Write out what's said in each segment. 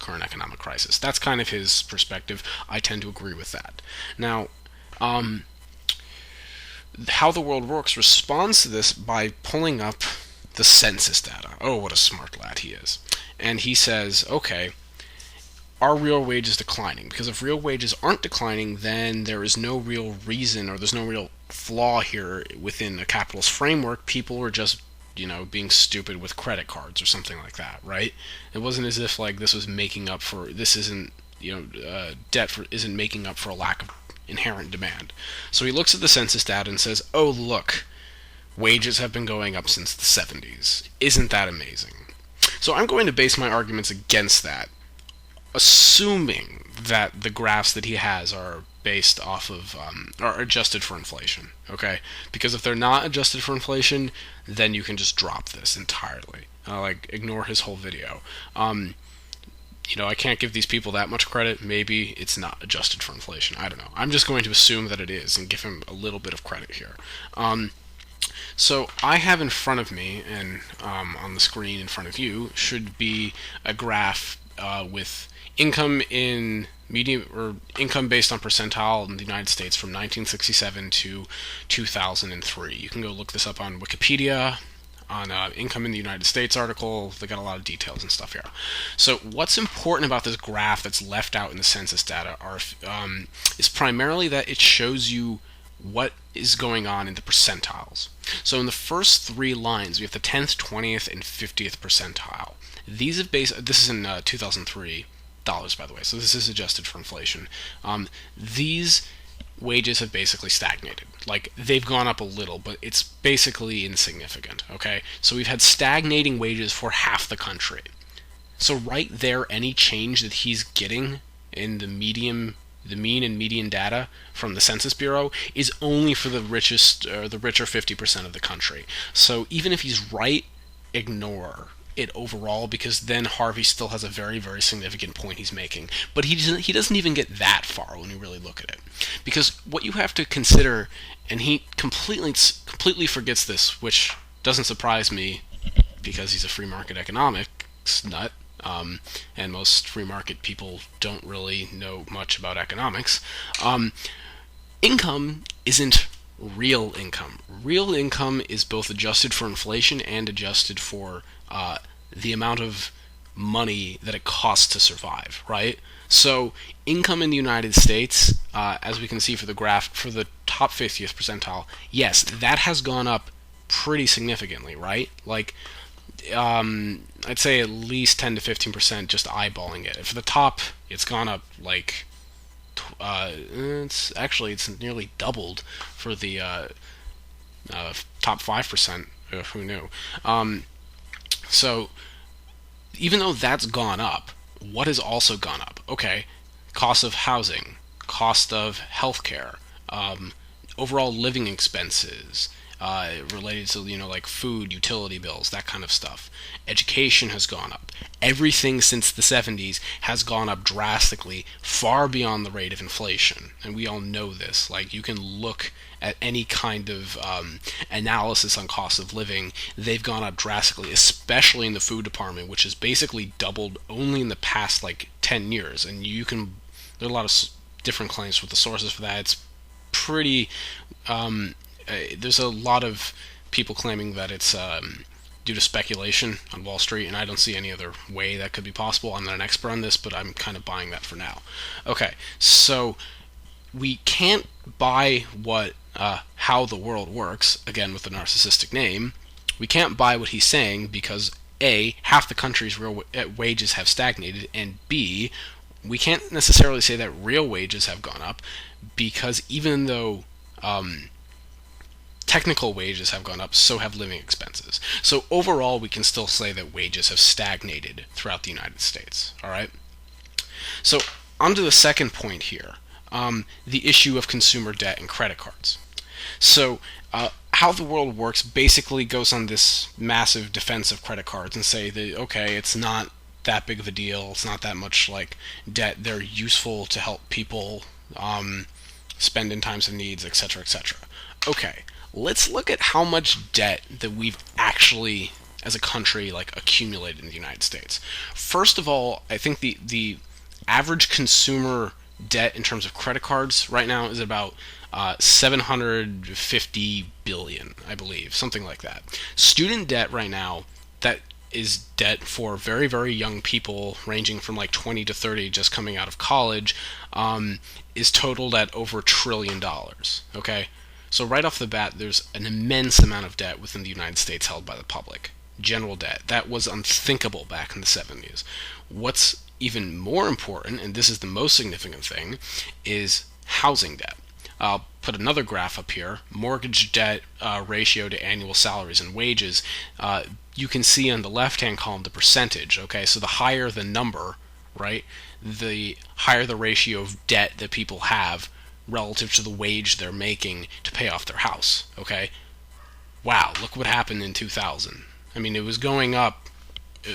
current economic crisis. That's kind of his perspective. I tend to agree with that. Now, how the world works responds to this by pulling up the census data. Oh, what a smart lad he is. And he says, okay, are real wages declining? Because if real wages aren't declining, then there is no real reason, or there's no real flaw here within the capitalist framework. People are just, being stupid with credit cards or something like that, right? It wasn't as if like this was making up for, this isn't, isn't making up for a lack of inherent demand. So he looks at the census data and says, oh, look, wages have been going up since the 70s. Isn't that amazing? So I'm going to base my arguments against that, assuming that the graphs that he has are based off of, are adjusted for inflation, okay? Because if they're not adjusted for inflation, then you can just drop this entirely. Ignore his whole video. I can't give these people that much credit. Maybe it's not adjusted for inflation. I don't know. I'm just going to assume that it is and give him a little bit of credit here. So I have in front of me, and on the screen in front of you, should be a graph with income in medium, or income based on percentile in the United States from 1967 to 2003. You can go look this up on Wikipedia, on Income in the United States article. They got a lot of details and stuff here. So what's important about this graph that's left out in the census data is primarily that it shows you what is going on in the percentiles. So in the first three lines, we have the 10th, 20th, and 50th percentile. These have this is in 2003 dollars, by the way, so this is adjusted for inflation. These wages have basically stagnated. Like, they've gone up a little, but it's basically insignificant, okay? So we've had stagnating wages for half the country. So right there, any change that he's getting in the mean and median data from the Census Bureau is only for the richest, or the richer 50% of the country. So even if he's right, ignore it overall, because then Harvey still has a very, very significant point he's making. But he doesn't even get that far when you really look at it. Because what you have to consider, and he completely forgets this, which doesn't surprise me, because he's a free market economics nut, and most free market people don't really know much about economics. Income isn't real income. Real income is both adjusted for inflation and adjusted for the amount of money that it costs to survive, right? So income in the United States, as we can see for the graph, for the top 50th percentile, yes, that has gone up pretty significantly, right? Like, I'd say at least 10 to 15% just eyeballing it. For the top, it's gone up like, it's nearly doubled for the top 5%. Who knew? So even though that's gone up, what has also gone up? Okay, cost of housing, cost of healthcare, overall living expenses, related to, like food, utility bills, that kind of stuff. Education has gone up. Everything since the 70s has gone up drastically, far beyond the rate of inflation. And we all know this. Like, you can look at any kind of analysis on cost of living. They've gone up drastically, especially in the food department, which has basically doubled only in the past, 10 years. And there are a lot of different claims with the sources for that. It's pretty... there's a lot of people claiming that it's due to speculation on Wall Street, and I don't see any other way that could be possible. I'm not an expert on this, but I'm kind of buying that for now. Okay, so we can't buy how the world works, again with the narcissistic name. We can't buy what he's saying because A, half the country's real wages have stagnated, and B, we can't necessarily say that real wages have gone up, because even though technical wages have gone up, so have living expenses. So overall, we can still say that wages have stagnated throughout the United States. All right. So on to the second point here, the issue of consumer debt and credit cards. So how the world works basically goes on this massive defense of credit cards and say that, okay, it's not that big of a deal. It's not that much debt. They're useful to help people spend in times of needs, etc., etc. Okay. Let's look at how much debt that we've actually as a country like accumulated in the United States. First of all, I think the average consumer debt in terms of credit cards right now is about 750 billion, I believe, something like that. Student debt right now, that is debt for very, very young people ranging from like 20 to 30 just coming out of college, is totaled at over $1 trillion. Okay? So right off the bat, there's an immense amount of debt within the United States held by the public. General debt. That was unthinkable back in the 70s. What's even more important, and this is the most significant thing, is housing debt. I'll put another graph up here. Mortgage debt ratio to annual salaries and wages. You can see on the left-hand column the percentage. Okay, so the higher the number, right, the higher the ratio of debt that people have relative to the wage they're making to pay off their house. Okay, wow, look what happened in 2000. I mean, it was going up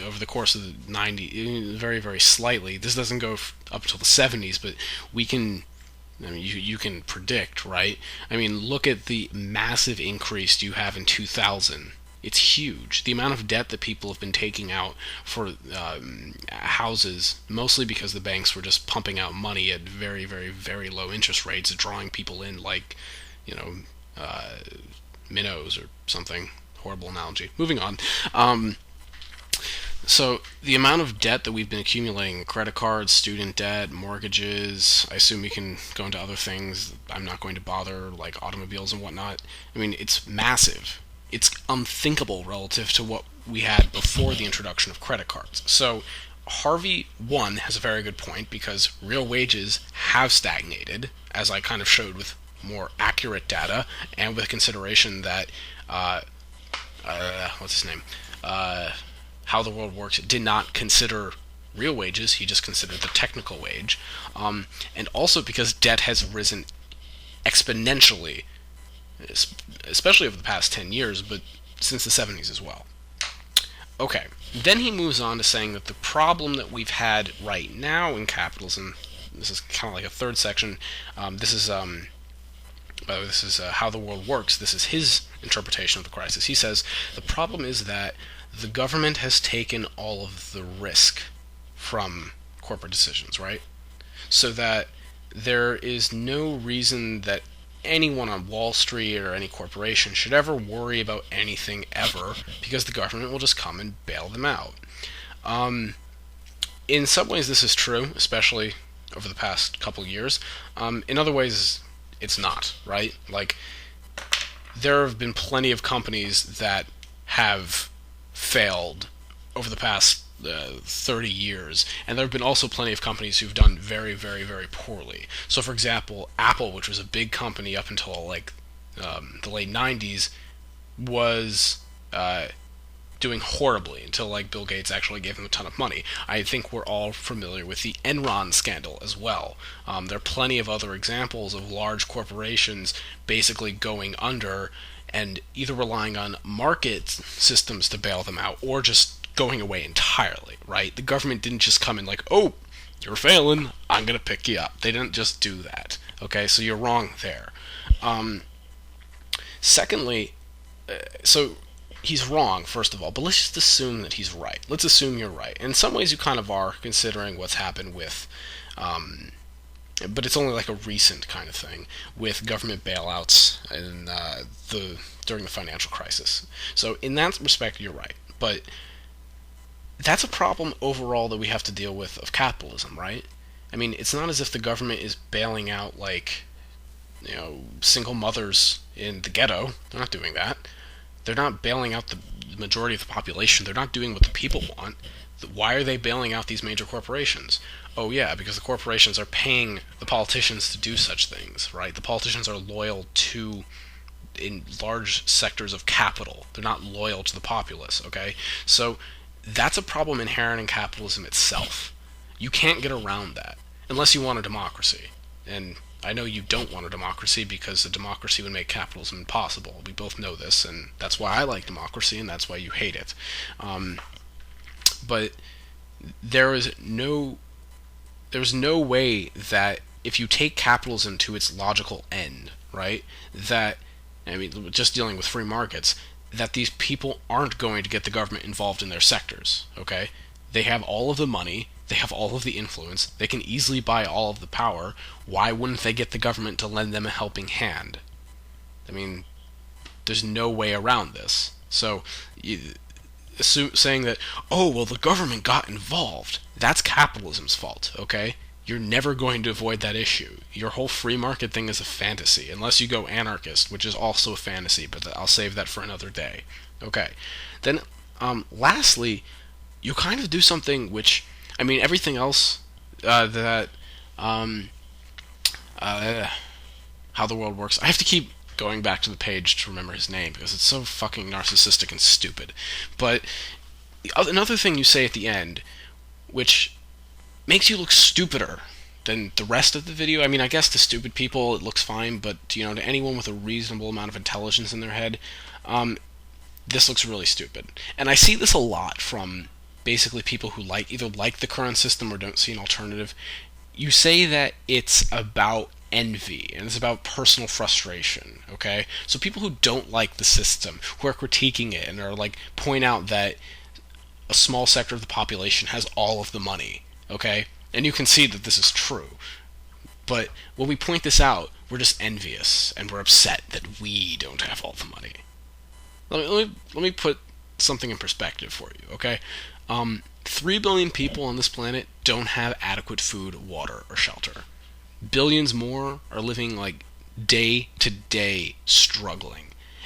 over the course of the 90s, very, very slightly. This doesn't go up until the 70s, but we can, I mean, you can predict, right? I mean, look at the massive increase you have in 2000. It's huge. The amount of debt that people have been taking out for houses, mostly because the banks were just pumping out money at very, very, very low interest rates, drawing people in like, you know, minnows or something. Horrible analogy. Moving on. So the amount of debt that we've been accumulating, credit cards, student debt, mortgages, I assume we can go into other things. I'm not going to bother, like automobiles and whatnot. I mean, it's massive. It's unthinkable relative to what we had before the introduction of credit cards. So Harvey 1 has a very good point, because real wages have stagnated, as I kind of showed with more accurate data, and with consideration that what's his name? How the World Works did not consider real wages, he just considered the technical wage. And also because debt has risen exponentially, especially over the past 10 years, but since the 70s as well. Okay, then he moves on to saying that the problem that we've had right now in capitalism, this is kind of like a third section, this is How the World Works. This is his interpretation of the crisis. He says, the problem is that the government has taken all of the risk from corporate decisions, right? So that there is no reason that anyone on Wall Street or any corporation should ever worry about anything ever, because the government will just come and bail them out. In some ways this is true, especially over the past couple of years. In other ways it's not, right? Like, there have been plenty of companies that have failed over the past 30 years, and there have been also plenty of companies who've done very, very, very poorly. So, for example, Apple, which was a big company up until like the late 90s, was doing horribly until like Bill Gates actually gave them a ton of money. I think we're all familiar with the Enron scandal as well. There are plenty of other examples of large corporations basically going under and either relying on market systems to bail them out or just going away entirely, right? The government didn't just come in like, oh, you're failing, I'm going to pick you up. They didn't just do that, okay? So you're wrong there. Secondly, so he's wrong, first of all, but let's just assume that he's right. Let's assume you're right. In some ways you kind of are, considering what's happened with, but it's only like a recent kind of thing, with government bailouts and during the financial crisis. So in that respect, you're right. But that's a problem overall that we have to deal with of capitalism, right? I mean, it's not as if the government is bailing out, like, you know, single mothers in the ghetto. They're not doing that. They're not bailing out the majority of the population. They're not doing what the people want. Why are they bailing out these major corporations? Oh yeah, because the corporations are paying the politicians to do such things, right? The politicians are loyal to in large sectors of capital. They're not loyal to the populace, okay? So that's a problem inherent in capitalism itself. You can't get around that unless you want a democracy. And I know you don't want a democracy because a democracy would make capitalism impossible. We both know this, and that's why I like democracy, and that's why you hate it. But there's no way that if you take capitalism to its logical end, right, that, I mean, just dealing with free markets, that these people aren't going to get the government involved in their sectors, okay? They have all of the money, they have all of the influence, they can easily buy all of the power. Why wouldn't they get the government to lend them a helping hand? I mean, there's no way around this. So, saying that, oh, well, the government got involved, that's capitalism's fault, okay? You're never going to avoid that issue. Your whole free market thing is a fantasy, unless you go anarchist, which is also a fantasy, but I'll save that for another day. Okay. Then, lastly, you kind of do something which, I mean, everything else that, um, how the world works. I have to keep going back to the page to remember his name because it's so fucking narcissistic and stupid. But another thing you say at the end, which makes you look stupider than the rest of the video. I mean, I guess to stupid people it looks fine, but to anyone with a reasonable amount of intelligence in their head, this looks really stupid. And I see this a lot from basically people who either like the current system or don't see an alternative. You say that it's about envy and it's about personal frustration, okay? So people who don't like the system, who are critiquing it and are point out that a small sector of the population has all of the money, okay? And you can see that this is true. But when we point this out, we're just envious and we're upset that we don't have all the money. Let me put something in perspective for you, okay? 3 billion people on this planet don't have adequate food, water, or shelter. Billions more are living day to day struggling.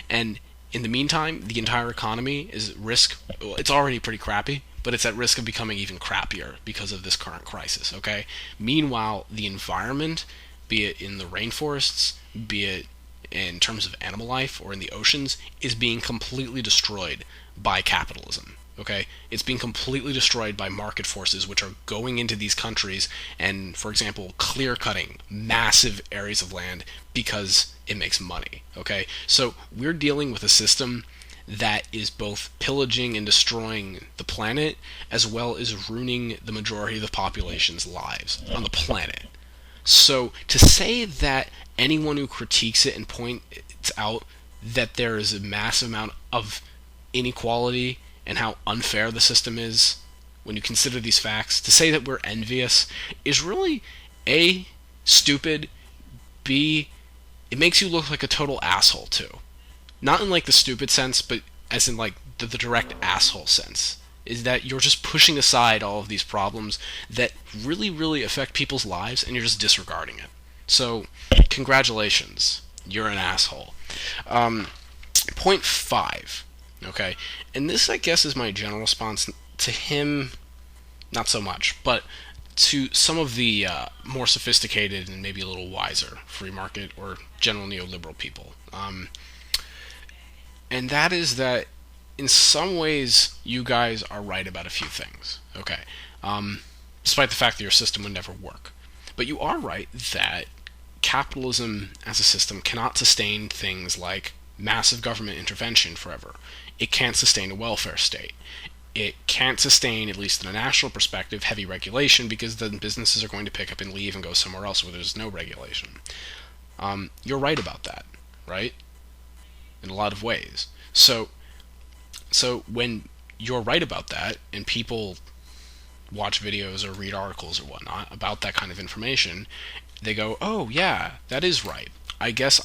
And in the meantime, the entire economy is at risk. Well, it's already pretty crappy, but it's at risk of becoming even crappier because of this current crisis, okay? Meanwhile, the environment, be it in the rainforests, be it in terms of animal life or in the oceans, is being completely destroyed by capitalism. Okay, it's being completely destroyed by market forces which are going into these countries and, for example, clear-cutting massive areas of land because it makes money. Okay, so we're dealing with a system that is both pillaging and destroying the planet as well as ruining the majority of the population's lives on the planet. So to say that anyone who critiques it and points out that there is a massive amount of inequality and how unfair the system is, when you consider these facts, to say that we're envious is really A, stupid, B, it makes you look like a total asshole too. Not in the stupid sense, but as in the direct asshole sense. Is that you're just pushing aside all of these problems that really, really affect people's lives and you're just disregarding it. So, congratulations. You're an asshole. Point 5. Okay, and this, I guess, is my general response to him, not so much, but to some of the more sophisticated and maybe a little wiser free market or general neoliberal people. And that is that in some ways you guys are right about a few things, okay? Despite the fact that your system would never work. But you are right that capitalism as a system cannot sustain things like massive government intervention forever. It can't sustain a welfare state. It can't sustain, at least in a national perspective, heavy regulation because then businesses are going to pick up and leave and go somewhere else where there's no regulation. You're right about that, right? In a lot of ways. So when you're right about that and people watch videos or read articles or whatnot about that kind of information, they go, oh yeah, that is right. I guess